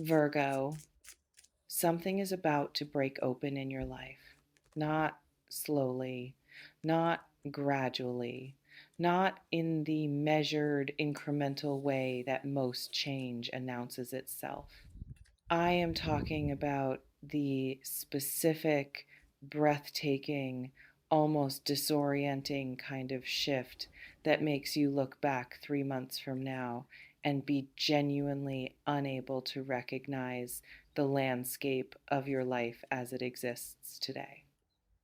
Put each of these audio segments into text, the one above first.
Virgo, something is about to break open in your life. Not slowly, not gradually, not in the measured, incremental way that most change announces itself. I am talking about the specific, breathtaking, almost disorienting kind of shift that makes you look back 3 months from now and be genuinely unable to recognize the landscape of your life as it exists today.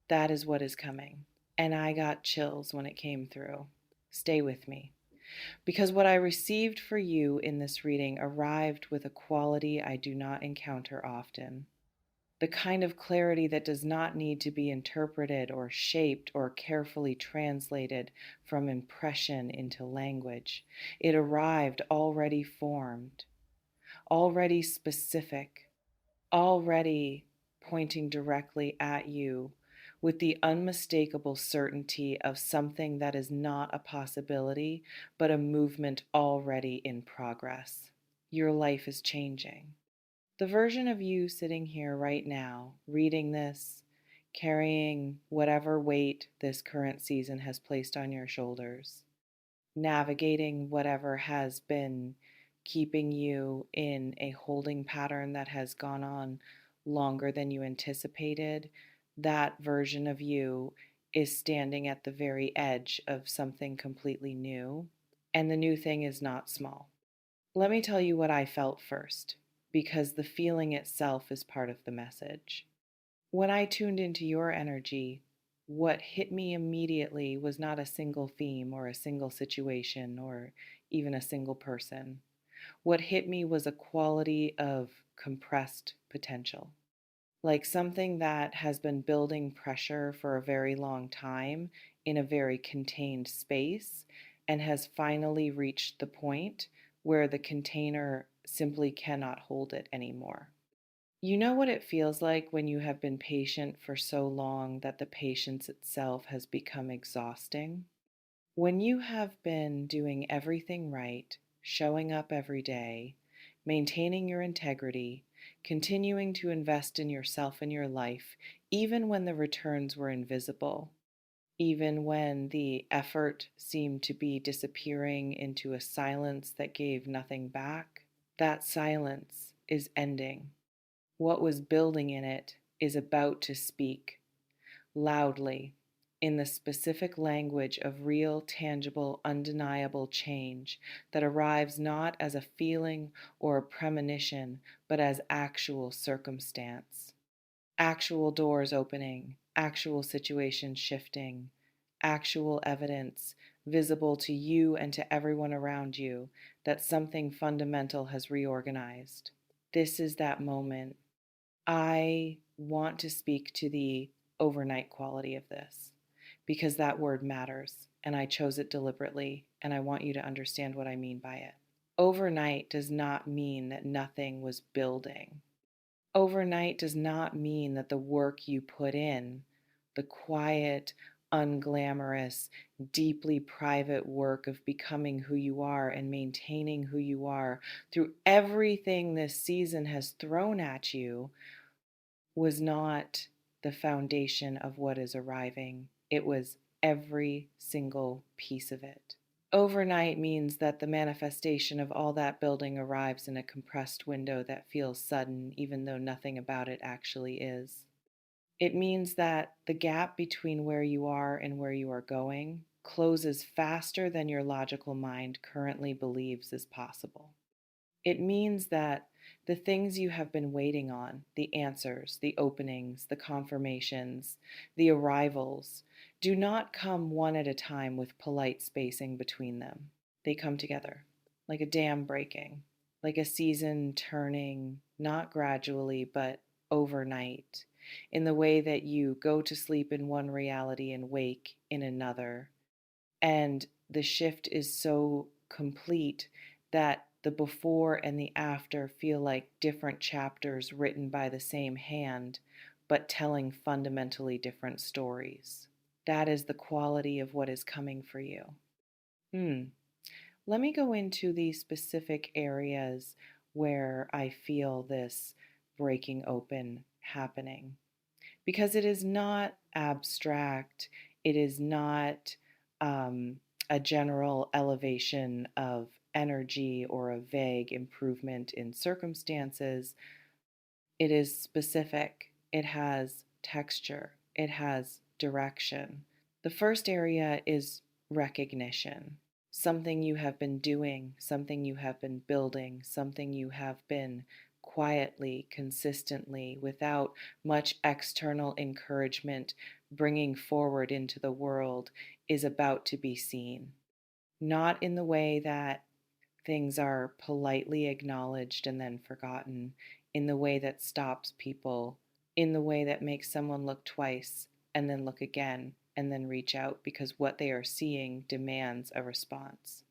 That is what is coming. And I got chills when it came through. Stay with me. Because what I received for you in this reading arrived with a quality I do not encounter often. The kind of clarity that does not need to be interpreted or shaped or carefully translated from impression into language. It arrived already formed, already specific, already pointing directly at you with the unmistakable certainty of something that is not a possibility, but a movement already in progress. Your life is changing. The version of you sitting here right now, reading this, carrying whatever weight this current season has placed on your shoulders, navigating whatever has been keeping you in a holding pattern that has gone on longer than you anticipated, that version of you is standing at the very edge of something completely new. And the new thing is not small. Let me tell you what I felt first, because the feeling itself is part of the message. When I tuned into your energy, what hit me immediately was not a single theme or a single situation or even a single person. What hit me was a quality of compressed potential, like something that has been building pressure for a very long time in a very contained space and has finally reached the point where the container simply cannot hold it anymore. You know what it feels like when you have been patient for so long that the patience itself has become exhausting? When you have been doing everything right, showing up every day, maintaining your integrity, continuing to invest in yourself and your life, even when the returns were invisible, even when the effort seemed to be disappearing into a silence that gave nothing back, that silence is ending. What was building in it is about to speak loudly in the specific language of real, tangible, undeniable change that arrives not as a feeling or a premonition, but as actual circumstance. Actual doors opening, actual situations shifting, actual evidence visible to you and to everyone around you that something fundamental has reorganized. This is that moment. I want to speak to the overnight quality of this because that word matters and I chose it deliberately and I want you to understand what I mean by it. Overnight does not mean that nothing was building. Overnight does not mean that the work you put in, the quiet, unglamorous, deeply private work of becoming who you are and maintaining who you are through everything this season has thrown at you, was not the foundation of what is arriving. It was every single piece of it. Overnight means that the manifestation of all that building arrives in a compressed window that feels sudden, even though nothing about it actually is. It means that the gap between where you are and where you are going closes faster than your logical mind currently believes is possible. It means that the things you have been waiting on, the answers, the openings, the confirmations, the arrivals, do not come one at a time with polite spacing between them. They come together, like a dam breaking, like a season turning, not gradually, but overnight, in the way that you go to sleep in one reality and wake in another. And the shift is so complete that the before and the after feel like different chapters written by the same hand, but telling fundamentally different stories. That is the quality of what is coming for you. Let me go into the specific areas where I feel this breaking open happening. Because it is not abstract, it is not um, a general elevation of energy or a vague improvement in circumstances. It is specific, it has texture, it has direction. The first area is recognition. Something you have been doing, something you have been building, something you have been quietly, consistently, without much external encouragement, bringing forward into the world is about to be seen. Not in the way that things are politely acknowledged and then forgotten, in the way that stops people, in the way that makes someone look twice and then look again and then reach out because what they are seeing demands a response.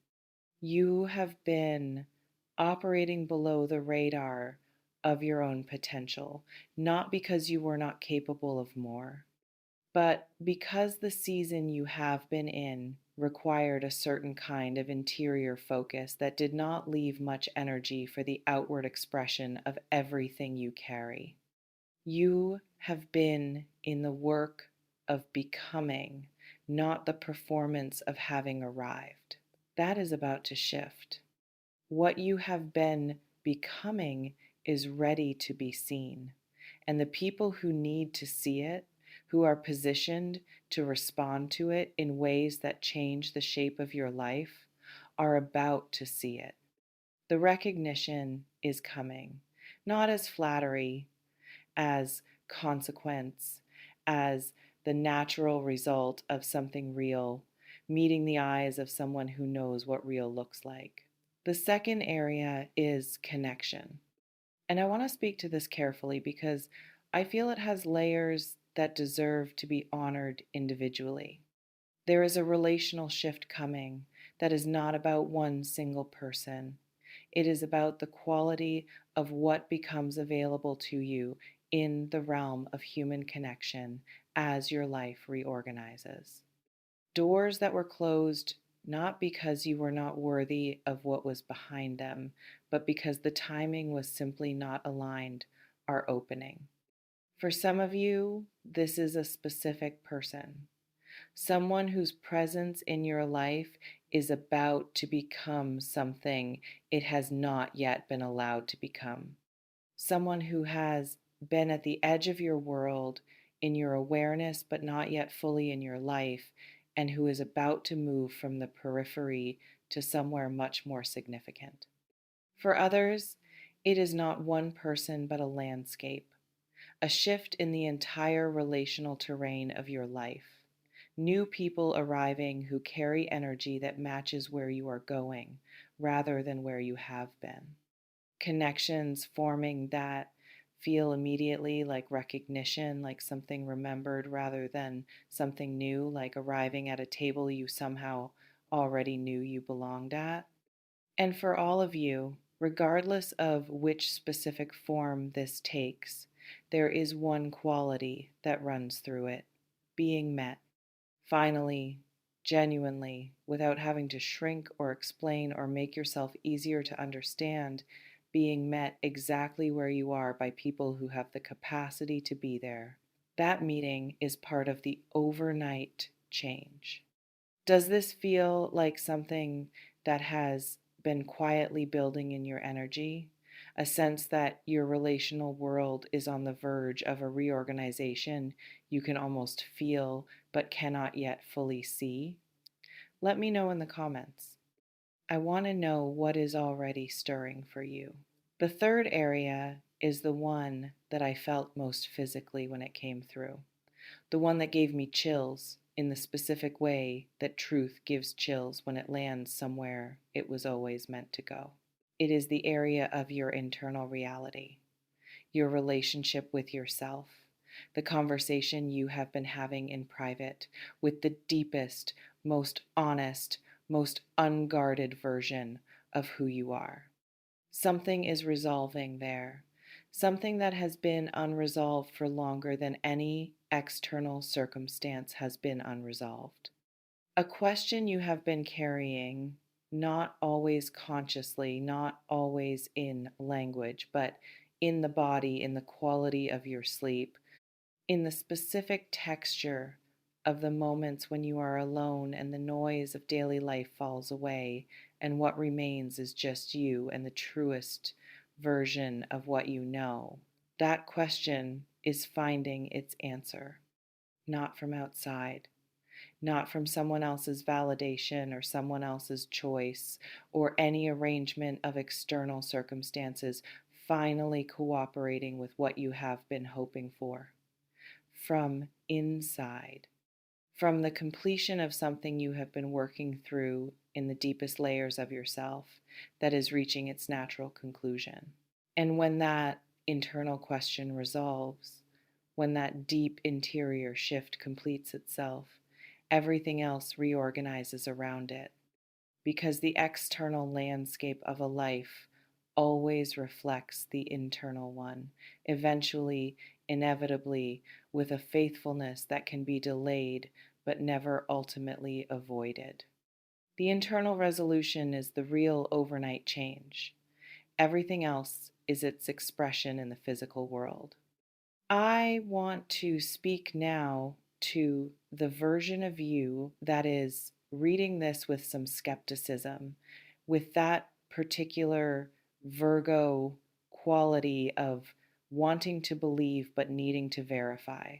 You have been operating below the radar of your own potential, not because you were not capable of more, but because the season you have been in required a certain kind of interior focus that did not leave much energy for the outward expression of everything you carry. You have been in the work of becoming, not the performance of having arrived. That is about to shift. What you have been becoming is ready to be seen. And the people who need to see it, who are positioned to respond to it in ways that change the shape of your life, are about to see it. The recognition is coming, not as flattery, as consequence, as the natural result of something real, meeting the eyes of someone who knows what real looks like. The second area is connection. And I want to speak to this carefully because I feel it has layers that deserve to be honored individually. There is a relational shift coming that is not about one single person. It is about the quality of what becomes available to you in the realm of human connection as your life reorganizes. Doors that were closed not because you were not worthy of what was behind them, but because the timing was simply not aligned, are opening. For some of you, this is a specific person, someone whose presence in your life is about to become something it has not yet been allowed to become. Someone who has been at the edge of your world, in your awareness, but not yet fully in your life, and who is about to move from the periphery to somewhere much more significant. For others, it is not one person, but a landscape, a shift in the entire relational terrain of your life. New people arriving who carry energy that matches where you are going rather than where you have been. Connections forming that feel immediately like recognition, like something remembered rather than something new, like arriving at a table you somehow already knew you belonged at. And for all of you, regardless of which specific form this takes, there is one quality that runs through it: being met. Finally, genuinely, without having to shrink or explain or make yourself easier to understand, being met exactly where you are by people who have the capacity to be there. That meeting is part of the overnight change. Does this feel like something that has been quietly building in your energy? A sense that your relational world is on the verge of a reorganization you can almost feel but cannot yet fully see? Let me know in the comments. I want to know what is already stirring for you. The third area is the one that I felt most physically when it came through, the one that gave me chills in the specific way that truth gives chills when it lands somewhere it was always meant to go. It is the area of your internal reality, your relationship with yourself, the conversation you have been having in private with the deepest, most honest, most unguarded version of who you are. Something is resolving there, something that has been unresolved for longer than any external circumstance has been unresolved. A question you have been carrying not always consciously, not always in language, but in the body, in the quality of your sleep, in the specific texture of the moments when you are alone and the noise of daily life falls away, and what remains is just you and the truest version of what you know. That question is finding its answer, not from outside, not from someone else's validation or someone else's choice or any arrangement of external circumstances finally cooperating with what you have been hoping for. From inside, from the completion of something you have been working through in the deepest layers of yourself that is reaching its natural conclusion. And when that internal question resolves, when that deep interior shift completes itself, everything else reorganizes around it, because the external landscape of a life always reflects the internal one, eventually, inevitably, with a faithfulness that can be delayed but never ultimately avoided. The internal resolution is the real overnight change. Everything else is its expression in the physical world. I want to speak now to the version of you that is reading this with some skepticism, with that particular Virgo quality of wanting to believe but needing to verify,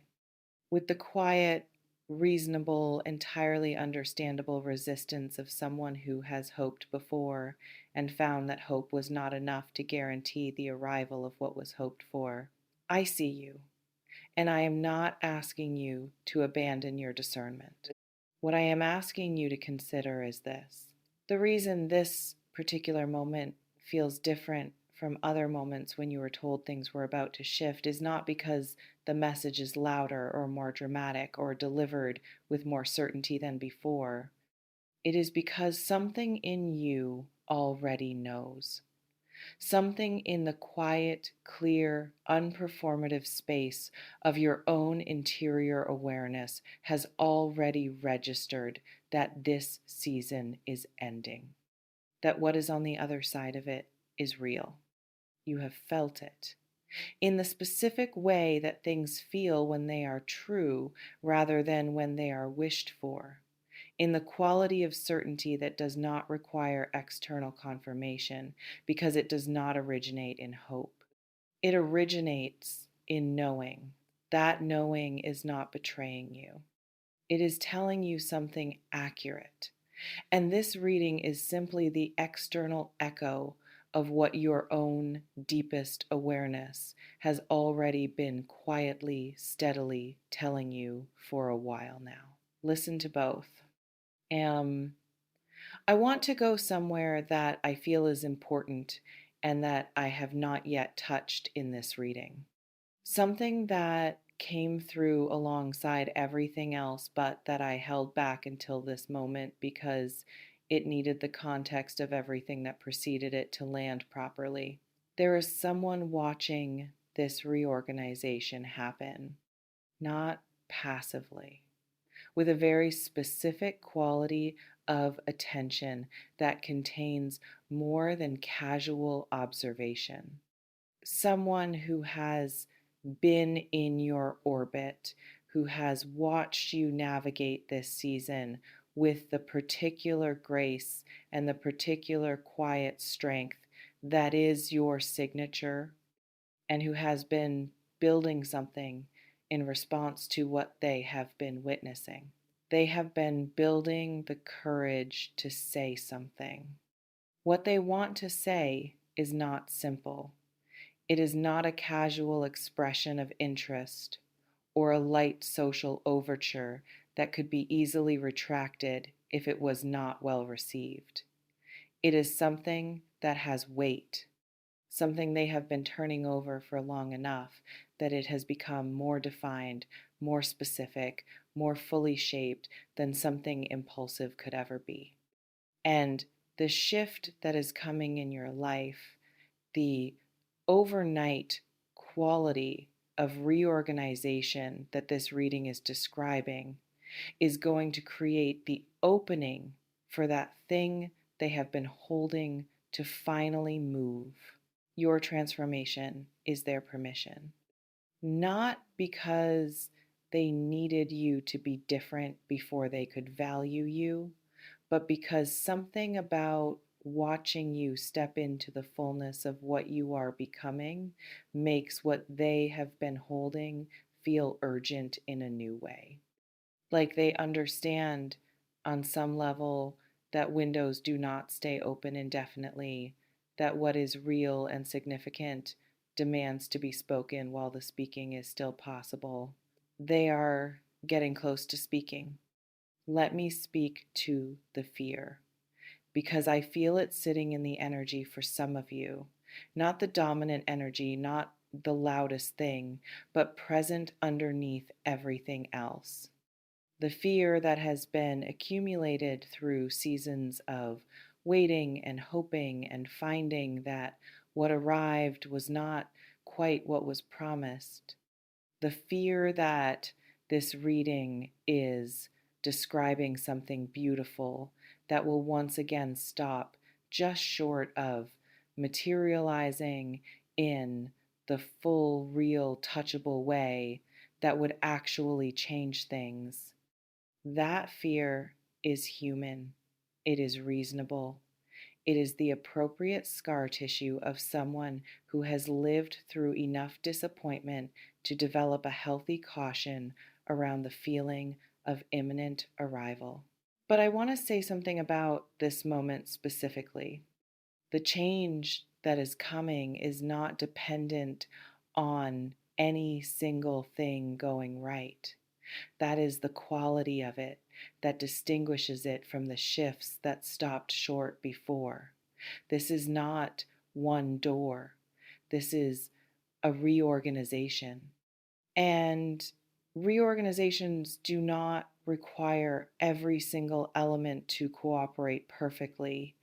with the quiet, reasonable, entirely understandable resistance of someone who has hoped before and found that hope was not enough to guarantee the arrival of what was hoped for. I see you, and I am not asking you to abandon your discernment. What I am asking you to consider is this. The reason this particular moment feels different from other moments when you were told things were about to shift is not because the message is louder or more dramatic or delivered with more certainty than before. It is because something in you already knows. Something in the quiet, clear, unperformative space of your own interior awareness has already registered that this season is ending, that what is on the other side of it is real. You have felt it in the specific way that things feel when they are true rather than when they are wished for, in the quality of certainty that does not require external confirmation because it does not originate in hope. It originates in knowing. That knowing is not betraying you. It is telling you something accurate. And this reading is simply the external echo of what your own deepest awareness has already been quietly, steadily telling you for a while now. Listen to both. Um, I want to go somewhere that I feel is important and that I have not yet touched in this reading. Something that came through alongside everything else, but that I held back until this moment because it needed the context of everything that preceded it to land properly. There is someone watching this reorganization happen, not passively, with a very specific quality of attention that contains more than casual observation. Someone who has been in your orbit, who has watched you navigate this season with the particular grace and the particular quiet strength that is your signature, and who has been building something in response to what they have been witnessing. They have been building the courage to say something. What they want to say is not simple. It is not a casual expression of interest or a light social overture that could be easily retracted if it was not well received. It is something that has weight, something they have been turning over for long enough that it has become more defined, more specific, more fully shaped than something impulsive could ever be. And the shift that is coming in your life, the overnight quality of reorganization that this reading is describing, is going to create the opening for that thing they have been holding to finally move. Your transformation is their permission. Not because they needed you to be different before they could value you, but because something about watching you step into the fullness of what you are becoming makes what they have been holding feel urgent in a new way. Like they understand on some level that windows do not stay open indefinitely, that what is real and significant demands to be spoken while the speaking is still possible. They are getting close to speaking. Let me speak to the fear because I feel it sitting in the energy for some of you. Not the dominant energy, not the loudest thing, but present underneath everything else. The fear that has been accumulated through seasons of waiting and hoping and finding that what arrived was not quite what was promised. The fear that this reading is describing something beautiful that will once again stop just short of materializing in the full, real, touchable way that would actually change things. That fear is human. It is reasonable. It is the appropriate scar tissue of someone who has lived through enough disappointment to develop a healthy caution around the feeling of imminent arrival. But I want to say something about this moment specifically. The change that is coming is not dependent on any single thing going right. That is the quality of it that distinguishes it from the shifts that stopped short before. This is not one door. This is a reorganization. And reorganizations do not require every single element to cooperate perfectly.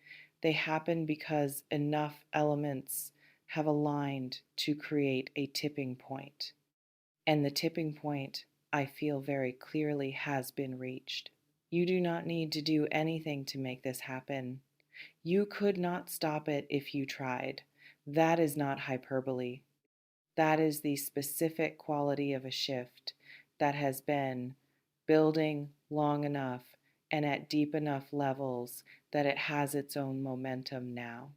They happen because enough elements have aligned to create a tipping point. And the tipping point, I feel very clearly, has been reached. You do not need to do anything to make this happen. You could not stop it if you tried. That is not hyperbole. That is the specific quality of a shift that has been building long enough and at deep enough levels that it has its own momentum now.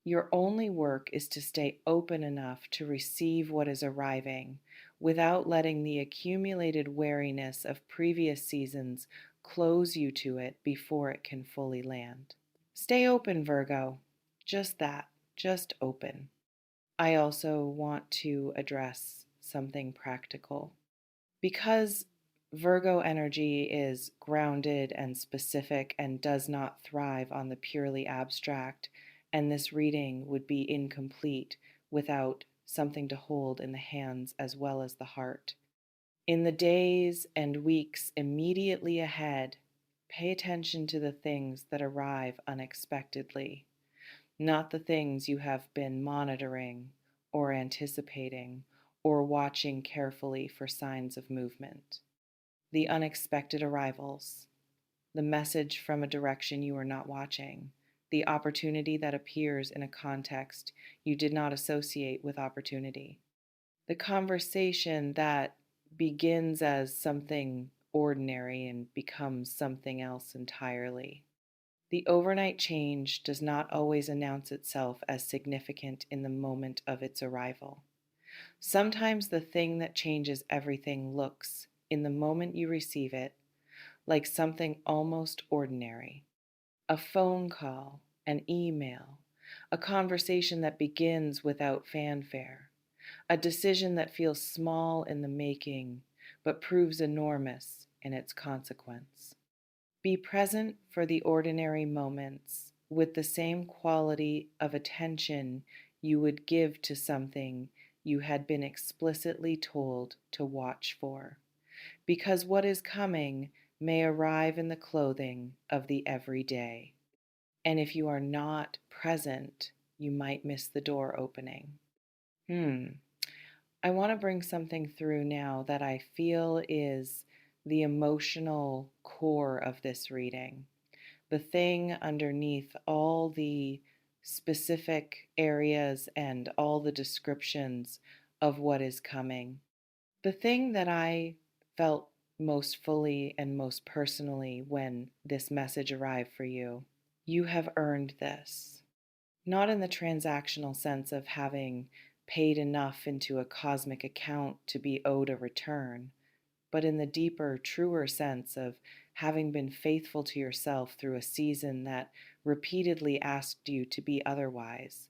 Your only work is to stay open enough to receive what is arriving without letting the accumulated wariness of previous seasons close you to it before it can fully land. Stay open, Virgo. Just that, just open. I also want to address something practical. Because Virgo energy is grounded and specific and does not thrive on the purely abstract, and this reading would be incomplete without something to hold in the hands as well as the heart. In the days and weeks immediately ahead, pay attention to the things that arrive unexpectedly, not the things you have been monitoring or anticipating or watching carefully for signs of movement. The unexpected arrivals, the message from a direction you are not watching, the opportunity that appears in a context you did not associate with opportunity, the conversation that begins as something ordinary and becomes something else entirely. The overnight change does not always announce itself as significant in the moment of its arrival. Sometimes the thing that changes everything looks, in the moment you receive it, like something almost ordinary. A phone call, an email, a conversation that begins without fanfare, a decision that feels small in the making but proves enormous in its consequence. Be present for the ordinary moments with the same quality of attention you would give to something you had been explicitly told to watch for, because what is coming may arrive in the clothing of the everyday. And if you are not present, you might miss the door opening. I want to bring something through now that I feel is the emotional core of this reading, the thing underneath all the specific areas and all the descriptions of what is coming. The thing that I felt most fully and most personally when this message arrived for you, you have earned this. Not in the transactional sense of having paid enough into a cosmic account to be owed a return, but in the deeper, truer sense of having been faithful to yourself through a season that repeatedly asked you to be otherwise,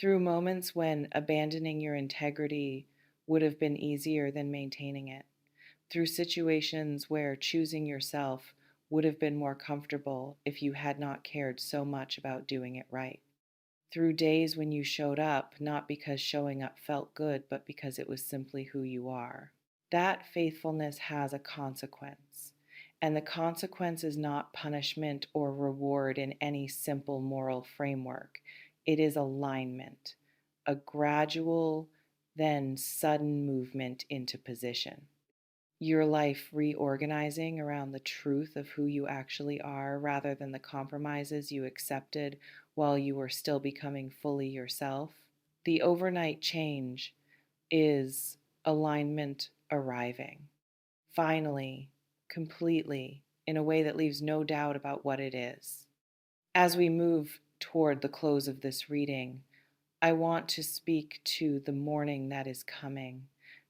through moments when abandoning your integrity would have been easier than maintaining it, through situations where choosing yourself would have been more comfortable if you had not cared so much about doing it right, through days when you showed up not because showing up felt good, but because it was simply who you are. That faithfulness has a consequence. And the consequence is not punishment or reward in any simple moral framework. It is alignment, a gradual, then sudden movement into position. Your life reorganizing around the truth of who you actually are rather than the compromises you accepted while you were still becoming fully yourself. The overnight change is alignment arriving, finally, completely, in a way that leaves no doubt about what it is. As we move toward the close of this reading, I want to speak to the morning that is coming,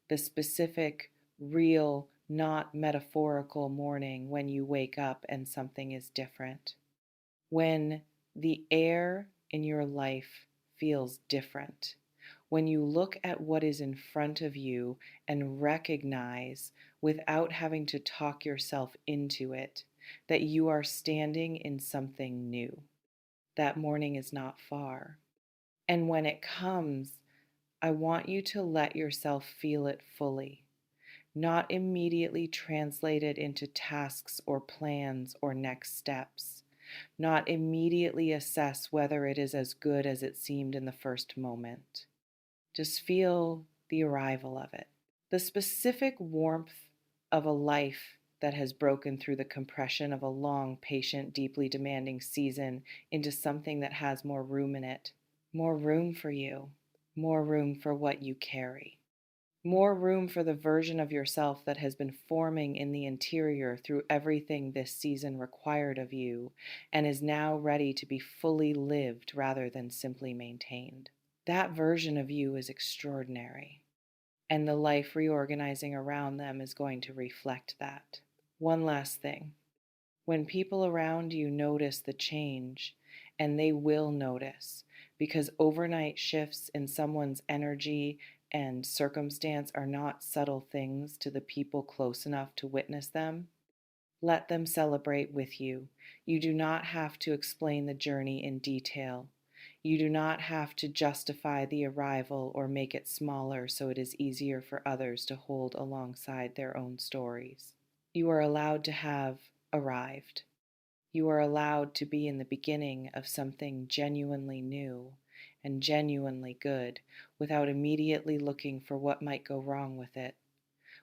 the specific, real, not metaphorical morning when you wake up and something is different. When the air in your life feels different. When you look at what is in front of you and recognize, without having to talk yourself into it, that you are standing in something new. That morning is not far. And when it comes, I want you to let yourself feel it fully, not immediately translate it into tasks or plans or next steps, not immediately assess whether it is as good as it seemed in the first moment. Just feel the arrival of it. The specific warmth of a life that has broken through the compression of a long, patient, deeply demanding season into something that has more room in it. More room for you. More room for what you carry. More room for the version of yourself that has been forming in the interior through everything this season required of you and is now ready to be fully lived rather than simply maintained. That version of you is extraordinary, and the life reorganizing around them is going to reflect that. One last thing. When people around you notice the change, and they will notice, because overnight shifts in someone's energy and circumstance are not subtle things to the people close enough to witness them, let them celebrate with you. You do not have to explain the journey in detail. You do not have to justify the arrival or make it smaller so it is easier for others to hold alongside their own stories. You are allowed to have arrived. You are allowed to be in the beginning of something genuinely new and genuinely good without immediately looking for what might go wrong with it,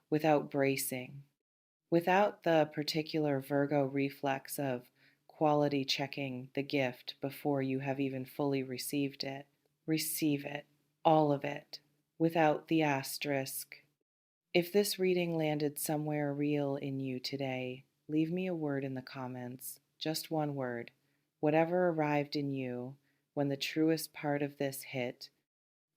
without bracing, without the particular Virgo reflex of quality checking the gift before you have even fully received it. Receive it, all of it, without the asterisk. If this reading landed somewhere real in you today, leave me a word in the comments, just one word, whatever arrived in you when the truest part of this hit,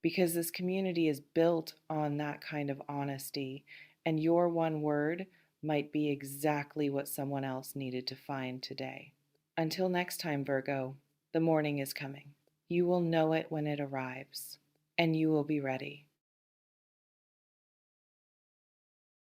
because this community is built on that kind of honesty, and your one word might be exactly what someone else needed to find today. Until next time, Virgo, the morning is coming. You will know it when it arrives, and you will be ready.